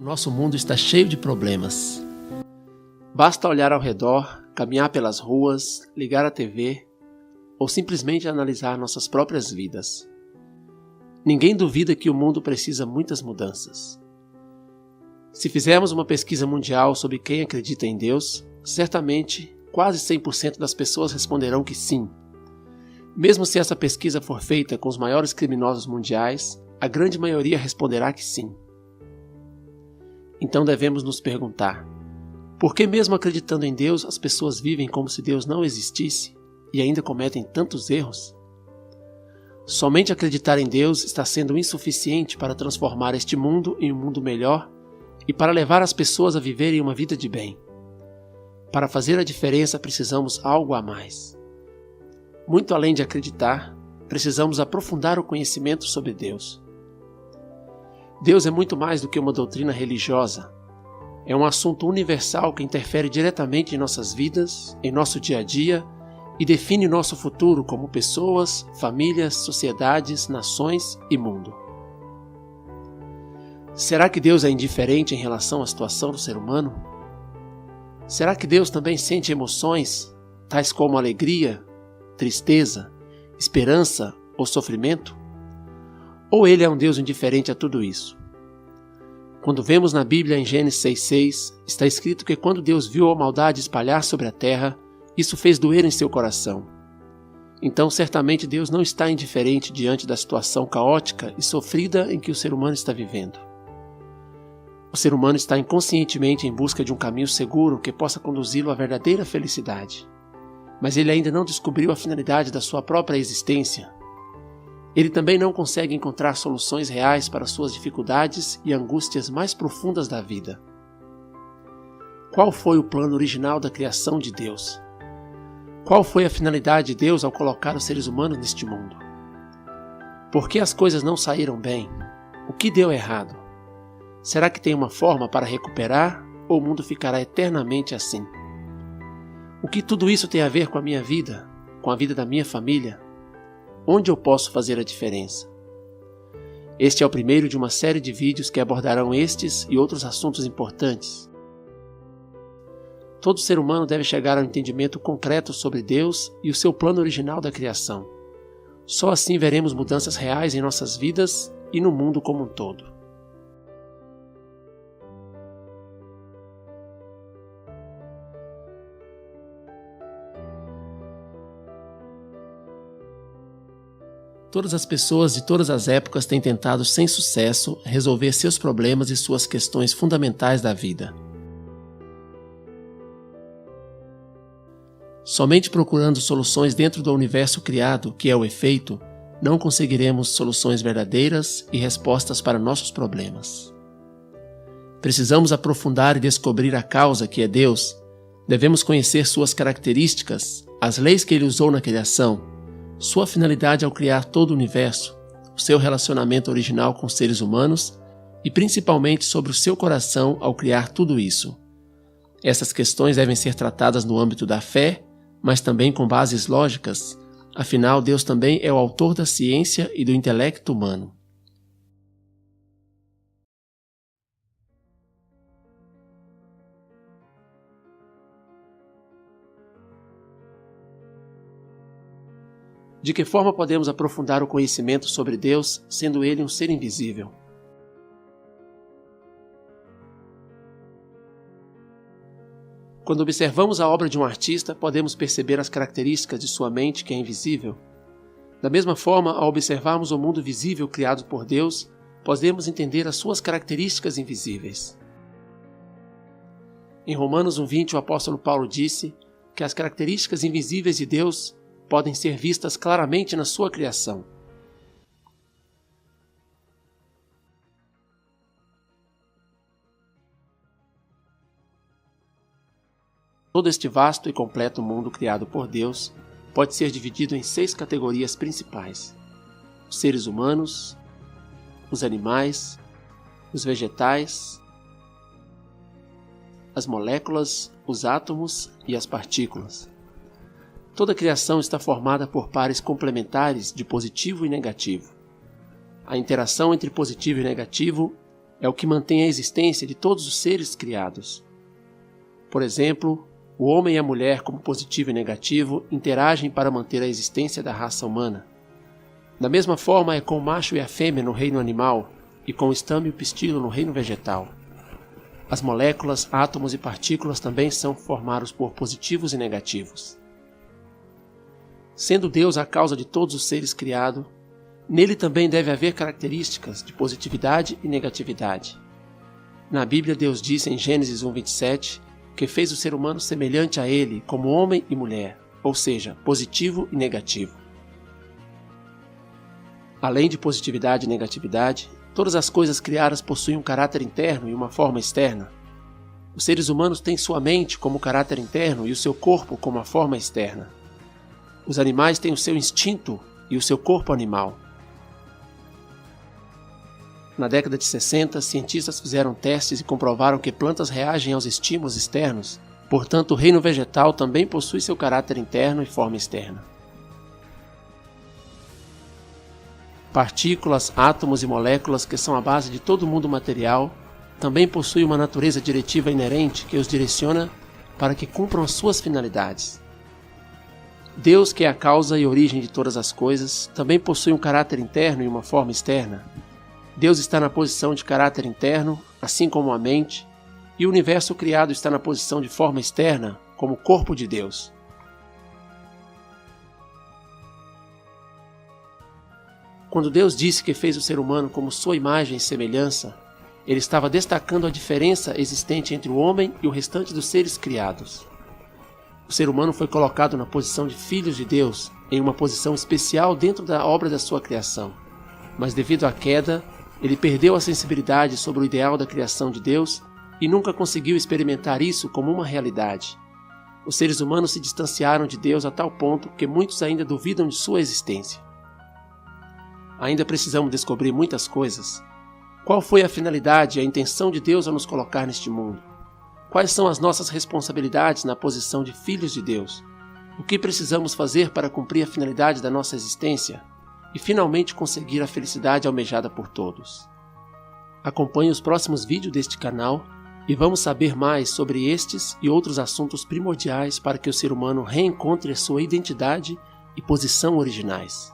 O nosso mundo está cheio de problemas. Basta olhar ao redor, caminhar pelas ruas, ligar a TV ou simplesmente analisar nossas próprias vidas. Ninguém duvida que o mundo precisa muitas mudanças. Se fizermos uma pesquisa mundial sobre quem acredita em Deus, certamente quase 100% das pessoas responderão que sim. Mesmo se essa pesquisa for feita com os maiores criminosos mundiais, a grande maioria responderá que sim. Então devemos nos perguntar: por que mesmo acreditando em Deus, as pessoas vivem como se Deus não existisse e ainda cometem tantos erros? Somente acreditar em Deus está sendo insuficiente para transformar este mundo em um mundo melhor e para levar as pessoas a viverem uma vida de bem. Para fazer a diferença, precisamos algo a mais. Muito além de acreditar, precisamos aprofundar o conhecimento sobre Deus. Deus é muito mais do que uma doutrina religiosa. É um assunto universal que interfere diretamente em nossas vidas, em nosso dia a dia e define nosso futuro como pessoas, famílias, sociedades, nações e mundo. Será que Deus é indiferente em relação à situação do ser humano? Será que Deus também sente emoções, tais como alegria, tristeza, esperança ou sofrimento? Ou Ele é um Deus indiferente a tudo isso? Quando vemos na Bíblia em Gênesis 6,6, está escrito que quando Deus viu a maldade espalhar sobre a terra, isso fez doer em seu coração. Então, certamente Deus não está indiferente diante da situação caótica e sofrida em que o ser humano está vivendo. O ser humano está inconscientemente em busca de um caminho seguro que possa conduzi-lo à verdadeira felicidade. Mas ele ainda não descobriu a finalidade da sua própria existência. Ele também não consegue encontrar soluções reais para suas dificuldades e angústias mais profundas da vida. Qual foi o plano original da criação de Deus? Qual foi a finalidade de Deus ao colocar os seres humanos neste mundo? Por que as coisas não saíram bem? O que deu errado? Será que tem uma forma para recuperar ou o mundo ficará eternamente assim? O que tudo isso tem a ver com a minha vida, com a vida da minha família? Onde eu posso fazer a diferença? Este é o primeiro de uma série de vídeos que abordarão estes e outros assuntos importantes. Todo ser humano deve chegar ao entendimento concreto sobre Deus e o seu plano original da criação. Só assim veremos mudanças reais em nossas vidas e no mundo como um todo. Todas as pessoas de todas as épocas têm tentado sem sucesso resolver seus problemas e suas questões fundamentais da vida. Somente procurando soluções dentro do universo criado, que é o efeito, não conseguiremos soluções verdadeiras e respostas para nossos problemas. Precisamos aprofundar e descobrir a causa que é Deus. Devemos conhecer suas características, as leis que Ele usou na criação, sua finalidade ao criar todo o universo, o seu relacionamento original com os seres humanos e principalmente sobre o seu coração ao criar tudo isso. Essas questões devem ser tratadas no âmbito da fé, mas também com bases lógicas, afinal Deus também é o autor da ciência e do intelecto humano. De que forma podemos aprofundar o conhecimento sobre Deus, sendo Ele um ser invisível? Quando observamos a obra de um artista, podemos perceber as características de sua mente que é invisível. Da mesma forma, ao observarmos o mundo visível criado por Deus, podemos entender as suas características invisíveis. Em Romanos 1:20, o apóstolo Paulo disse que as características invisíveis de Deus podem ser vistas claramente na sua criação. Todo este vasto e completo mundo criado por Deus pode ser dividido em 6 categorias principais: os seres humanos, os animais, os vegetais, as moléculas, os átomos e as partículas. Toda a criação está formada por pares complementares de positivo e negativo. A interação entre positivo e negativo é o que mantém a existência de todos os seres criados. Por exemplo, o homem e a mulher, como positivo e negativo, interagem para manter a existência da raça humana. Da mesma forma é com o macho e a fêmea no reino animal e com o estame e o pistilo no reino vegetal. As moléculas, átomos e partículas também são formados por positivos e negativos. Sendo Deus a causa de todos os seres criados, nele também deve haver características de positividade e negatividade. Na Bíblia, Deus diz em Gênesis 1:27 que fez o ser humano semelhante a ele como homem e mulher, ou seja, positivo e negativo. Além de positividade e negatividade, todas as coisas criadas possuem um caráter interno e uma forma externa. Os seres humanos têm sua mente como caráter interno e o seu corpo como a forma externa. Os animais têm o seu instinto e o seu corpo animal. Na década de 60, cientistas fizeram testes e comprovaram que plantas reagem aos estímulos externos, portanto o reino vegetal também possui seu caráter interno e forma externa. Partículas, átomos e moléculas, que são a base de todo o mundo material, também possuem uma natureza diretiva inerente que os direciona para que cumpram as suas finalidades. Deus, que é a causa e origem de todas as coisas, também possui um caráter interno e uma forma externa. Deus está na posição de caráter interno, assim como a mente, e o universo criado está na posição de forma externa, como o corpo de Deus. Quando Deus disse que fez o ser humano como sua imagem e semelhança, ele estava destacando a diferença existente entre o homem e o restante dos seres criados. O ser humano foi colocado na posição de filhos de Deus, em uma posição especial dentro da obra da sua criação. Mas devido à queda, ele perdeu a sensibilidade sobre o ideal da criação de Deus e nunca conseguiu experimentar isso como uma realidade. Os seres humanos se distanciaram de Deus a tal ponto que muitos ainda duvidam de sua existência. Ainda precisamos descobrir muitas coisas. Qual foi a finalidade e a intenção de Deus ao nos colocar neste mundo? Quais são as nossas responsabilidades na posição de filhos de Deus? O que precisamos fazer para cumprir a finalidade da nossa existência? E finalmente conseguir a felicidade almejada por todos. Acompanhe os próximos vídeos deste canal e vamos saber mais sobre estes e outros assuntos primordiais para que o ser humano reencontre a sua identidade e posição originais.